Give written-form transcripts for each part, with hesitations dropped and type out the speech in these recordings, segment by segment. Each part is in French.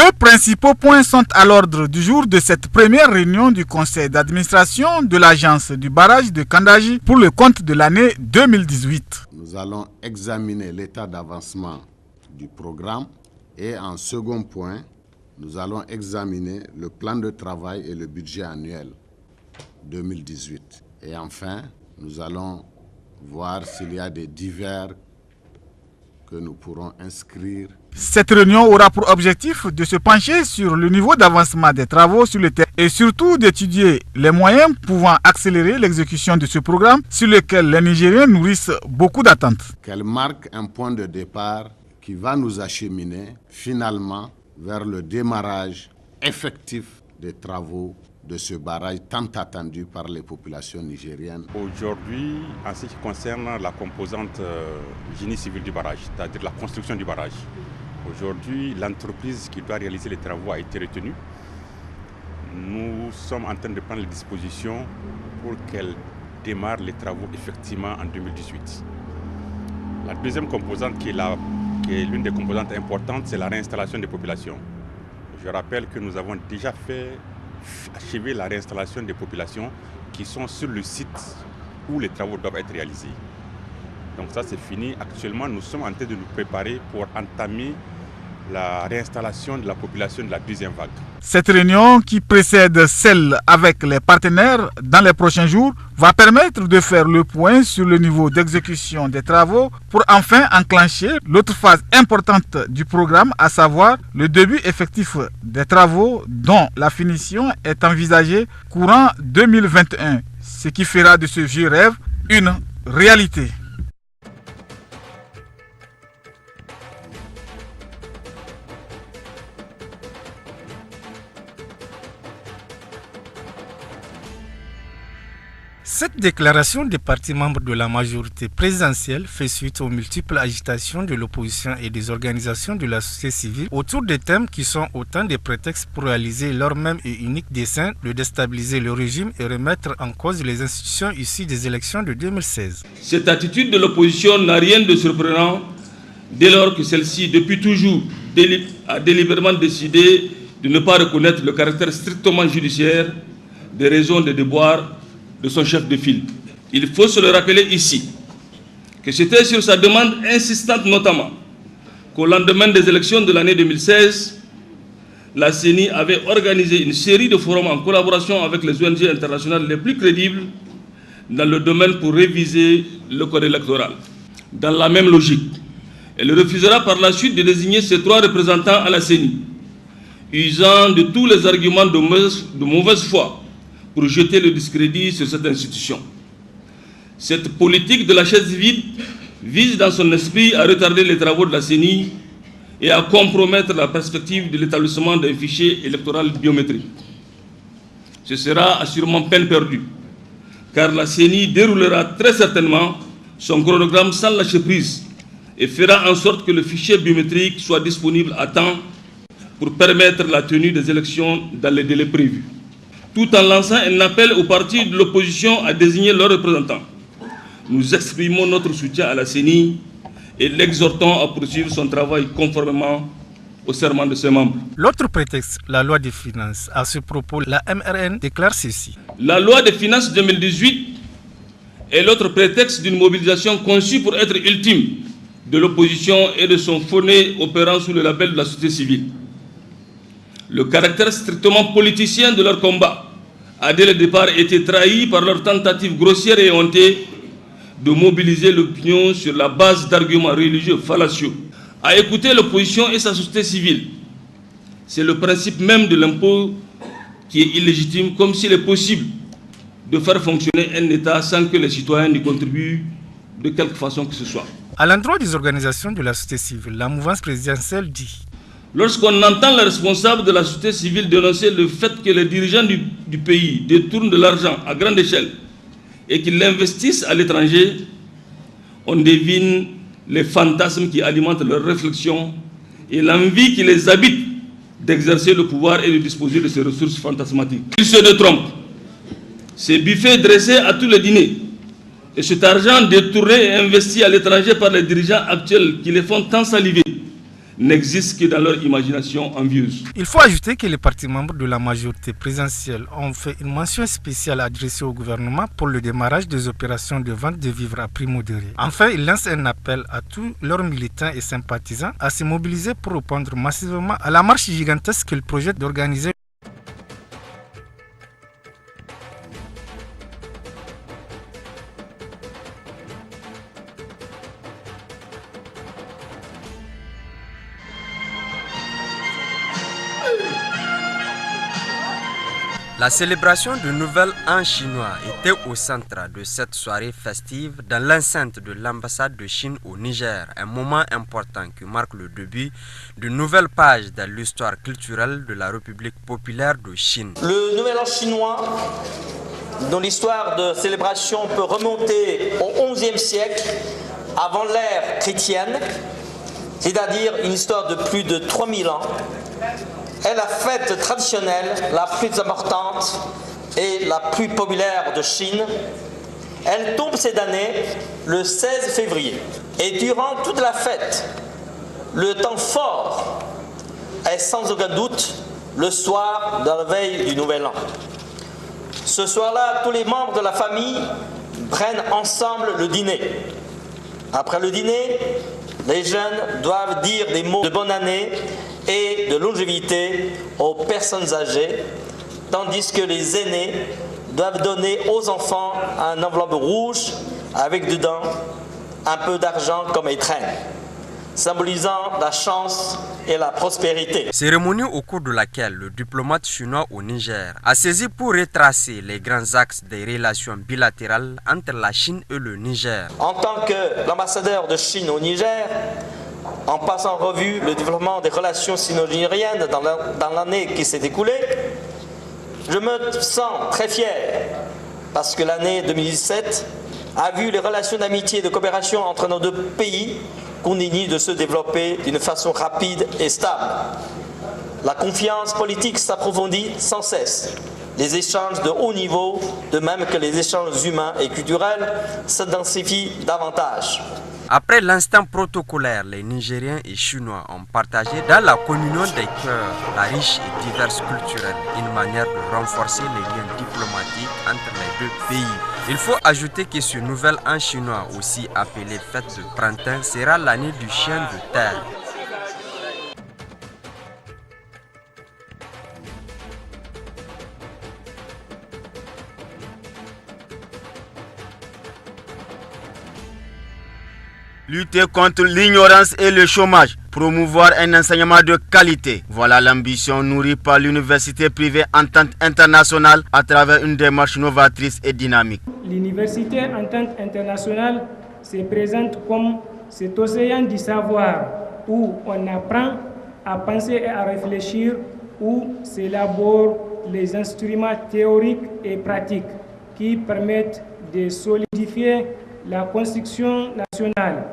Deux principaux points sont à l'ordre du jour de cette première réunion du conseil d'administration de l'agence du barrage de Kandaji pour le compte de l'année 2018. Nous allons examiner l'état d'avancement du programme et en second point, nous allons examiner le plan de travail et le budget annuel 2018. Et enfin, nous allons voir s'il y a des divers que nous pourrons inscrire. Cette réunion aura pour objectif de se pencher sur le niveau d'avancement des travaux sur le terrain et surtout d'étudier les moyens pouvant accélérer l'exécution de ce programme sur lequel les Nigériens nourrissent beaucoup d'attentes. Qu'elle marque un point de départ qui va nous acheminer finalement vers le démarrage effectif des travaux de ce barrage tant attendu par les populations nigériennes. Aujourd'hui, en ce qui concerne la composante génie civil du barrage, c'est-à-dire la construction du barrage, aujourd'hui, l'entreprise qui doit réaliser les travaux a été retenue. Nous sommes en train de prendre les dispositions pour qu'elle démarre les travaux effectivement en 2018. La deuxième composante qui est l'une des composantes importantes, c'est la réinstallation des populations. Je rappelle que nous avons déjà achevé la réinstallation des populations qui sont sur le site où les travaux doivent être réalisés. Donc ça c'est fini. Actuellement, nous sommes en train de nous préparer pour entamer la réinstallation de la population de la deuxième vague. Cette réunion, qui précède celle avec les partenaires dans les prochains jours, va permettre de faire le point sur le niveau d'exécution des travaux pour enfin enclencher l'autre phase importante du programme, à savoir le début effectif des travaux dont la finition est envisagée courant 2021, ce qui fera de ce vieux rêve une réalité. Cette déclaration des partis membres de la majorité présidentielle fait suite aux multiples agitations de l'opposition et des organisations de la société civile autour des thèmes qui sont autant de prétextes pour réaliser leur même et unique dessein de déstabiliser le régime et remettre en cause les institutions issues des élections de 2016. Cette attitude de l'opposition n'a rien de surprenant dès lors que celle-ci, depuis toujours, a délibérément décidé de ne pas reconnaître le caractère strictement judiciaire des raisons de déboire de son chef de file. Il faut se le rappeler ici, que c'était sur sa demande insistante notamment qu'au lendemain des élections de l'année 2016, la CENI avait organisé une série de forums en collaboration avec les ONG internationales les plus crédibles dans le domaine pour réviser le code électoral. Dans la même logique, elle refusera par la suite de désigner ses 3 représentants à la CENI, usant de tous les arguments de mauvaise foi pour jeter le discrédit sur cette institution. Cette politique de la chaise vide vise dans son esprit à retarder les travaux de la CENI et à compromettre la perspective de l'établissement d'un fichier électoral biométrique. Ce sera assurément peine perdue, car la CENI déroulera très certainement son chronogramme sans lâcher prise et fera en sorte que le fichier biométrique soit disponible à temps pour permettre la tenue des élections dans les délais prévus, tout en lançant un appel aux partis de l'opposition à désigner leurs représentants. Nous exprimons notre soutien à la CENI et l'exhortons à poursuivre son travail conformément au serment de ses membres. L'autre prétexte, la loi des finances. À ce propos, la MRN déclare ceci. La loi des finances 2018 est l'autre prétexte d'une mobilisation conçue pour être ultime de l'opposition et de son fauné opérant sous le label de la société civile. Le caractère strictement politicien de leur combat a dès le départ été trahi par leur tentative grossière et hontée de mobiliser l'opinion sur la base d'arguments religieux fallacieux. À écouter l'opposition et sa société civile, c'est le principe même de l'impôt qui est illégitime, comme s'il est possible de faire fonctionner un État sans que les citoyens n'y contribuent de quelque façon que ce soit. À l'endroit des organisations de la société civile, la mouvance présidentielle dit: lorsqu'on entend les responsables de la société civile dénoncer le fait que les dirigeants du pays détournent de l'argent à grande échelle et qu'ils l'investissent à l'étranger, on devine les fantasmes qui alimentent leurs réflexions et l'envie qui les habite d'exercer le pouvoir et de disposer de ces ressources fantasmatiques. Ils se détrompent. Ces buffets dressés à tous les dîners et cet argent détourné et investi à l'étranger par les dirigeants actuels qui les font tant saliver n'existent que dans leur imagination envieuse. Il faut ajouter que les partis membres de la majorité présidentielle ont fait une mention spéciale adressée au gouvernement pour le démarrage des opérations de vente de vivres à prix modéré. Enfin, ils lancent un appel à tous leurs militants et sympathisants à se mobiliser pour répondre massivement à la marche gigantesque qu'ils projettent d'organiser. La célébration du Nouvel An chinois était au centre de cette soirée festive dans l'enceinte de l'ambassade de Chine au Niger, un moment important qui marque le début d'une nouvelle page dans l'histoire culturelle de la République populaire de Chine. Le Nouvel An chinois, dont l'histoire de célébration peut remonter au XIe siècle, avant l'ère chrétienne, c'est-à-dire une histoire de plus de 3000 ans, est la fête traditionnelle la plus importante et la plus populaire de Chine. Elle tombe cette année le 16 février. Et durant toute la fête, le temps fort est sans aucun doute le soir de la veille du Nouvel An. Ce soir-là, tous les membres de la famille prennent ensemble le dîner. Après le dîner, les jeunes doivent dire des mots de bonne année et de longévité aux personnes âgées, tandis que les aînés doivent donner aux enfants un enveloppe rouge avec dedans un peu d'argent comme étrenne, symbolisant la chance et la prospérité. Cérémonie au cours de laquelle le diplomate chinois au Niger a saisi pour retracer les grands axes des relations bilatérales entre la Chine et le Niger. En tant que l'ambassadeur de Chine au Niger, en passant en revue le développement des relations sino-nigériennes dans l'année qui s'est écoulée, je me sens très fier parce que l'année 2017 a vu les relations d'amitié et de coopération entre nos deux pays continuent de se développer d'une façon rapide et stable. La confiance politique s'approfondit sans cesse. Les échanges de haut niveau, de même que les échanges humains et culturels, s'intensifient davantage. Après l'instant protocolaire, les Nigériens et Chinois ont partagé dans la communion des cœurs, la riche et diverse culturelle, une manière de renforcer les liens diplomatiques entre les deux pays. Il faut ajouter que ce nouvel an chinois, aussi appelé fête de printemps, sera l'année du chien de terre. Lutter contre l'ignorance et le chômage, promouvoir un enseignement de qualité. Voilà l'ambition nourrie par l'université privée Entente Internationale à travers une démarche novatrice et dynamique. L'université Entente Internationale se présente comme cet océan du savoir où on apprend à penser et à réfléchir, où s'élaborent les instruments théoriques et pratiques qui permettent de solidifier la construction nationale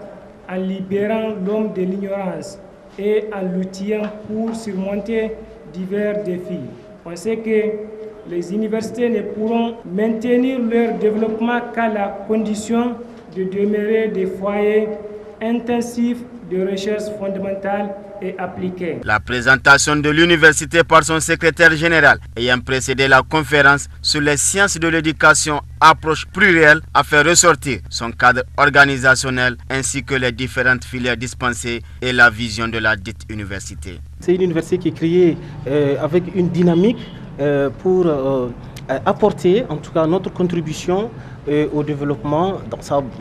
en libérant l'homme de l'ignorance et en l'outillant pour surmonter divers défis. On sait que les universités ne pourront maintenir leur développement qu'à la condition de demeurer des foyers intensifs de recherche fondamentale et appliquée. La présentation de l'université par son secrétaire général ayant précédé la conférence sur les sciences de l'éducation approche plurielle a fait ressortir son cadre organisationnel ainsi que les différentes filières dispensées et la vision de la dite université. C'est une université qui est créée avec une dynamique pour apporter en tout cas notre contribution au développement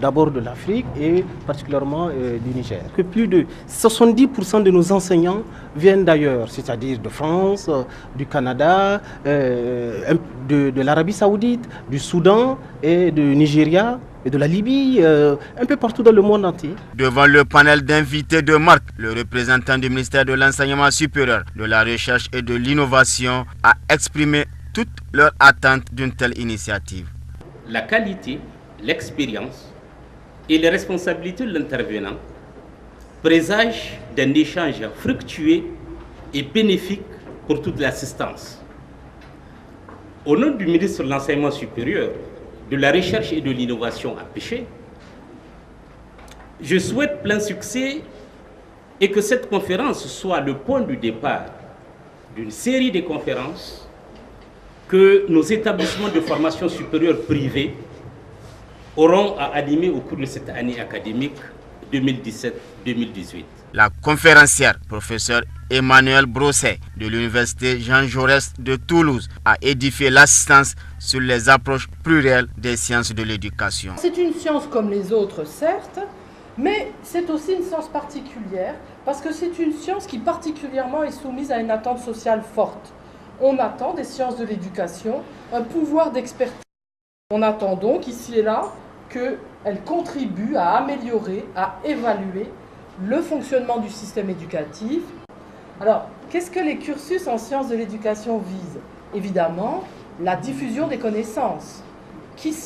d'abord de l'Afrique et particulièrement du Niger. Que plus de 70% de nos enseignants viennent d'ailleurs, c'est-à-dire de France, du Canada, de l'Arabie Saoudite, du Soudan et du Nigeria et de la Libye, un peu partout dans le monde entier. Devant le panel d'invités de marque, le représentant du ministère de l'Enseignement supérieur, de la Recherche et de l'Innovation a exprimé toutes leurs attentes d'une telle initiative. La qualité, l'expérience et les responsabilités de l'intervenant présagent d'un échange fructueux et bénéfique pour toute l'assistance. Au nom du ministre de l'Enseignement supérieur, de la Recherche et de l'Innovation à Péché, je souhaite plein succès et que cette conférence soit le point de départ d'une série de conférences que nos établissements de formation supérieure privés auront à animer au cours de cette année académique 2017-2018. La conférencière, professeur Emmanuel Brosset de l'Université Jean Jaurès de Toulouse, a édifié l'assistance sur les approches plurielles des sciences de l'éducation. C'est une science comme les autres, certes, mais c'est aussi une science particulière parce que c'est une science qui particulièrement est soumise à une attente sociale forte. On attend des sciences de l'éducation un pouvoir d'expertise. On attend donc ici et là qu'elles contribuent à améliorer, à évaluer le fonctionnement du système éducatif. Alors, qu'est-ce que les cursus en sciences de l'éducation visent? Évidemment, la diffusion des connaissances.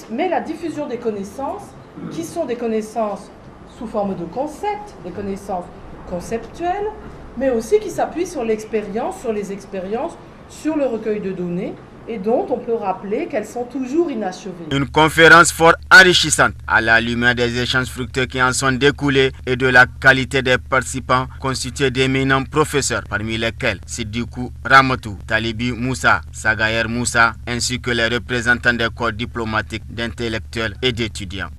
Mais la diffusion des connaissances, qui sont des connaissances sous forme de concepts, des connaissances conceptuelles, mais aussi qui s'appuient sur l'expérience, sur les expériences, sur le recueil de données, et dont on peut rappeler qu'elles sont toujours inachevées. Une conférence fort enrichissante à la lumière des échanges fructueux qui en sont découlés et de la qualité des participants constitués d'éminents professeurs, parmi lesquels Sidikou Ramatou, Talibi Moussa, Sagayer Moussa, ainsi que les représentants des corps diplomatiques, d'intellectuels et d'étudiants.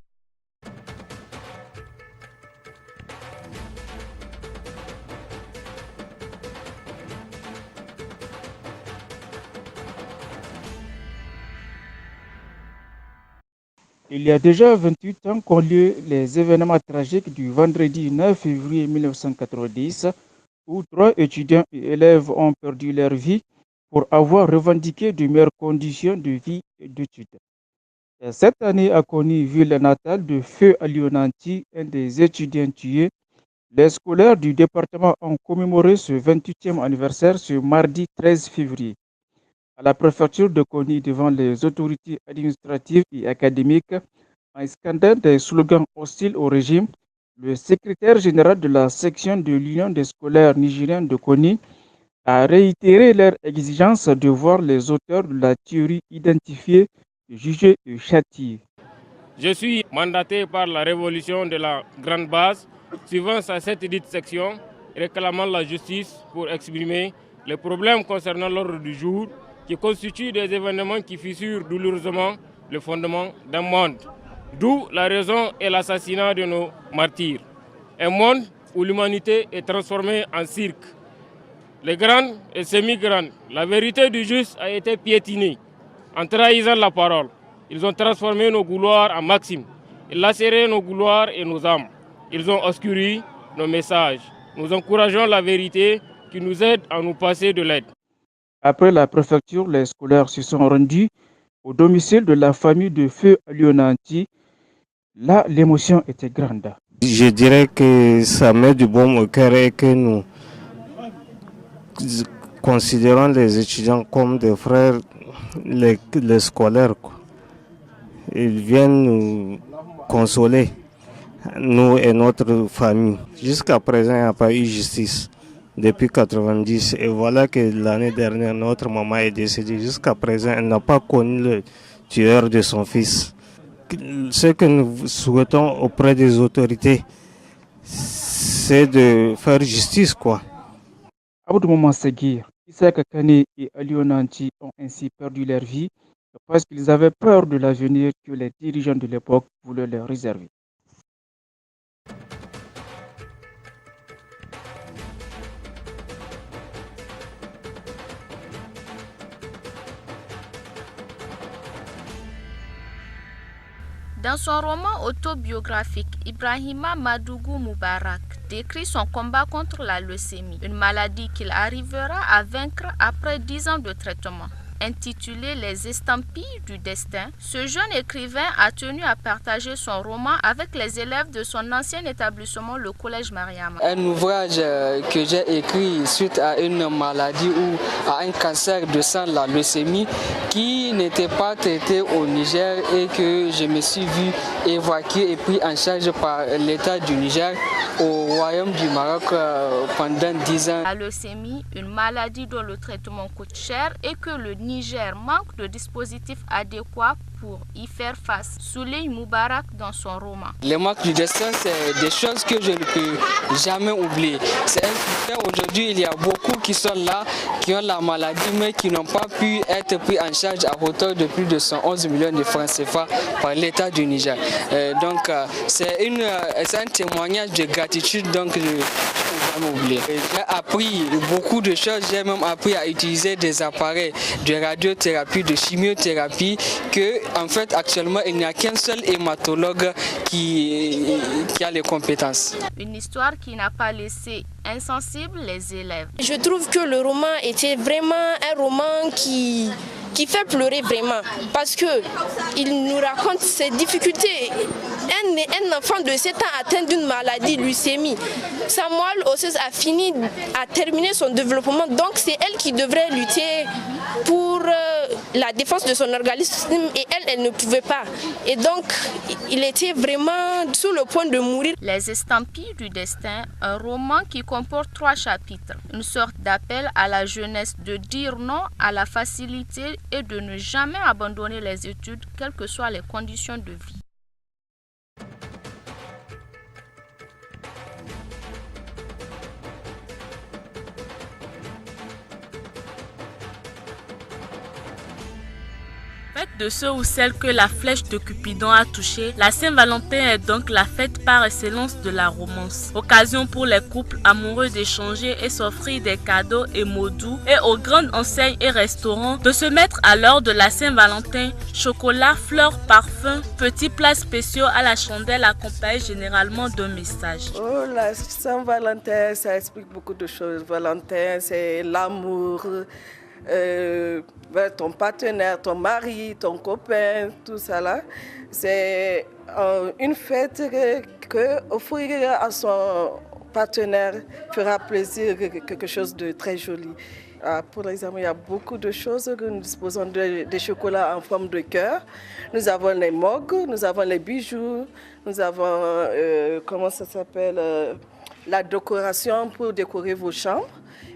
Il y a déjà 28 ans qu'ont lieu les événements tragiques du vendredi 9 février 1990 où 3 étudiants et élèves ont perdu leur vie pour avoir revendiqué de meilleures conditions de vie et d'études. Cette année a connu ville natale de Feu Alionanti, un des étudiants tués. Les scolaires du département ont commémoré ce 28e anniversaire ce mardi 13 février. À la préfecture de Koni, devant les autorités administratives et académiques, en scandant des slogans hostiles au régime, le secrétaire général de la section de l'Union des scolaires nigériens de Koni a réitéré leur exigence de voir les auteurs de la tuerie identifiés, jugés et châtiés. Je suis mandaté par la révolution de la grande base, suivant sa cette dite section, réclamant la justice pour exprimer les problèmes concernant l'ordre du jour, qui constituent des événements qui fissurent douloureusement le fondement d'un monde. D'où la raison et l'assassinat de nos martyrs. Un monde où l'humanité est transformée en cirque. Les grandes et semi-grandes, la vérité du juste a été piétinée. En trahissant la parole, ils ont transformé nos couloirs en maximes. Ils lacéré nos couloirs et nos âmes. Ils ont obscurci nos messages. Nous encourageons la vérité qui nous aide à nous passer de l'aide. Après la préfecture, les scolaires se sont rendus au domicile de la famille de Feu Alionanti. Là, l'émotion était grande. Je dirais que ça met du baume au cœur et que nous considérons les étudiants comme des frères, les scolaires. Ils viennent nous consoler, nous et notre famille. Jusqu'à présent, il n'y a pas eu justice. Depuis 1990, et voilà que l'année dernière, notre maman est décédée. Jusqu'à présent, elle n'a pas connu le tueur de son fils. Ce que nous souhaitons auprès des autorités, c'est de faire justice, quoi. Abdou Maman Seguir, Issaka Kane et Alionanti ont ainsi perdu leur vie parce qu'ils avaient peur de l'avenir que les dirigeants de l'époque voulaient leur réserver. Dans son roman autobiographique, Ibrahima Madougou Moubarak décrit son combat contre la leucémie, une maladie qu'il arrivera à vaincre après 10 ans de traitement. Intitulé Les estampilles du destin, ce jeune écrivain a tenu à partager son roman avec les élèves de son ancien établissement, le Collège Mariama. Un ouvrage que j'ai écrit suite à une maladie ou à un cancer de sang, la leucémie, qui n'était pas traité au Niger et que je me suis vu évacué et pris en charge par l'État du Niger au Royaume du Maroc pendant 10 ans. La leucémie, une maladie dont le traitement coûte cher et que le Niger manque de dispositifs adéquats pour y faire face, souligne Moubarak dans son roman. Les marques du destin, c'est des choses que je ne peux jamais oublier. C'est aujourd'hui, il y a beaucoup qui sont là, qui ont la maladie, mais qui n'ont pas pu être pris en charge à hauteur de plus de 111 millions de francs CFA par l'État du Niger. Donc, c'est un témoignage de gratitude, donc je ne peux jamais oublier. J'ai appris beaucoup de choses, j'ai même appris à utiliser des appareils de radiothérapie, de chimiothérapie, que en fait actuellement il n'y a qu'un seul hématologue qui a les compétences. Une histoire qui n'a pas laissé insensibles les élèves. Je trouve que le roman était vraiment un roman qui fait pleurer vraiment, parce que il nous raconte ses difficultés. Un enfant de 7 ans atteint d'une maladie, leucémie. Samuel Osses a terminé son développement, donc c'est elle qui devrait lutter pour la défense de son organisme et elle ne pouvait pas. Et donc, il était vraiment sur le point de mourir. Les estampilles du destin, un roman qui comporte 3 chapitres. Une sorte d'appel à la jeunesse de dire non à la facilité et de ne jamais abandonner les études, quelles que soient les conditions de vie. Fête de ceux ou celles que la flèche de Cupidon a touché, la Saint-Valentin est donc la fête par excellence de la romance. Occasion pour les couples amoureux d'échanger et s'offrir des cadeaux et mots doux, et aux grandes enseignes et restaurants de se mettre à l'heure de la Saint-Valentin, chocolat, fleurs, parfums, petits plats spéciaux à la chandelle accompagnés généralement d'un message. Oh, la Saint-Valentin, ça explique beaucoup de choses. Valentin, c'est l'amour. Ton partenaire, ton mari, ton copain, tout ça là, c'est une fête que offrir à son partenaire fera plaisir, quelque chose de très joli. Pour exemple, il y a beaucoup de choses que nous disposons des chocolats en forme de cœur. Nous avons les mugs, nous avons les bijoux, nous avons, comment ça s'appelle, la décoration pour décorer vos chambres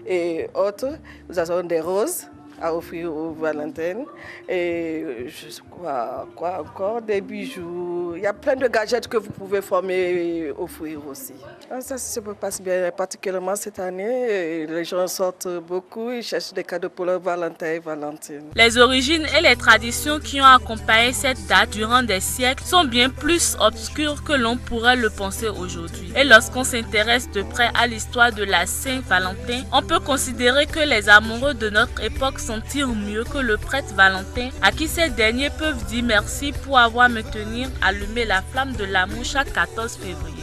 et autres. Nous avons des roses à offrir au Valentin et je crois quoi encore, des bijoux. Il y a plein de gadgets que vous pouvez former et offrir aussi. Ça se passe bien, particulièrement cette année. Les gens sortent beaucoup, ils cherchent des cadeaux pour leur Valentin et Valentine. Les origines et les traditions qui ont accompagné cette date durant des siècles sont bien plus obscures que l'on pourrait le penser aujourd'hui. Et lorsqu'on s'intéresse de près à l'histoire de la Saint-Valentin, on peut considérer que les amoureux de notre époque sentir mieux que le prêtre Valentin, à qui ces derniers peuvent dire merci pour avoir maintenu allumé la flamme de l'amour chaque 14 février.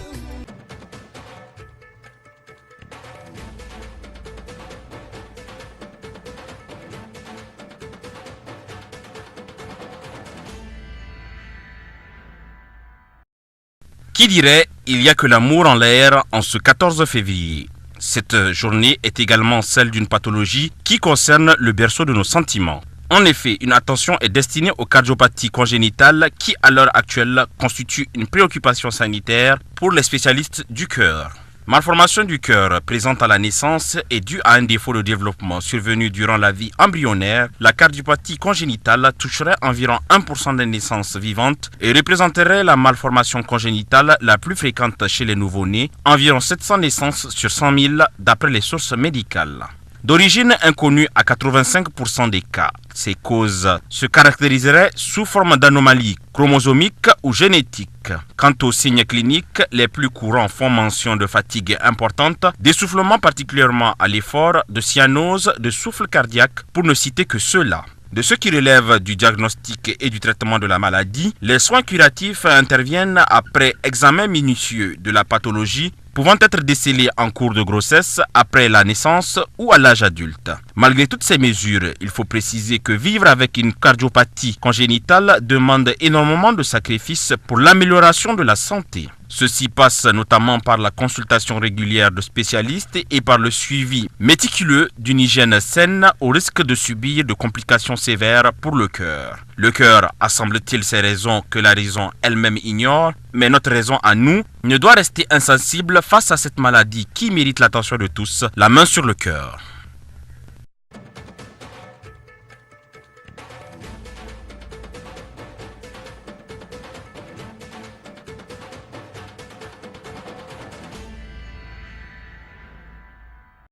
Qui dirait il n'y a que l'amour en l'air en ce 14 février. Cette journée est également celle d'une pathologie qui concerne le berceau de nos sentiments. En effet, une attention est destinée aux cardiopathies congénitales qui, à l'heure actuelle, constituent une préoccupation sanitaire pour les spécialistes du cœur. Malformation du cœur présente à la naissance est due à un défaut de développement survenu durant la vie embryonnaire. La cardiopathie congénitale toucherait environ 1% des naissances vivantes et représenterait la malformation congénitale la plus fréquente chez les nouveau-nés, environ 700 naissances sur 100 000 d'après les sources médicales. D'origine inconnue à 85% des cas, ces causes se caractériseraient sous forme d'anomalies chromosomiques ou génétiques. Quant aux signes cliniques, les plus courants font mention de fatigue importante, d'essoufflement particulièrement à l'effort, de cyanose, de souffle cardiaque, pour ne citer que ceux-là. De ce qui relève du diagnostic et du traitement de la maladie, les soins curatifs interviennent après examen minutieux de la pathologie, pouvant être décelés en cours de grossesse, après la naissance ou à l'âge adulte. Malgré toutes ces mesures, il faut préciser que vivre avec une cardiopathie congénitale demande énormément de sacrifices pour l'amélioration de la santé. Ceci passe notamment par la consultation régulière de spécialistes et par le suivi méticuleux d'une hygiène saine au risque de subir de complications sévères pour le cœur. Le cœur a, semble-t-il, ses raisons que la raison elle-même ignore, mais notre raison à nous ne doit rester insensible face à cette maladie qui mérite l'attention de tous, la main sur le cœur.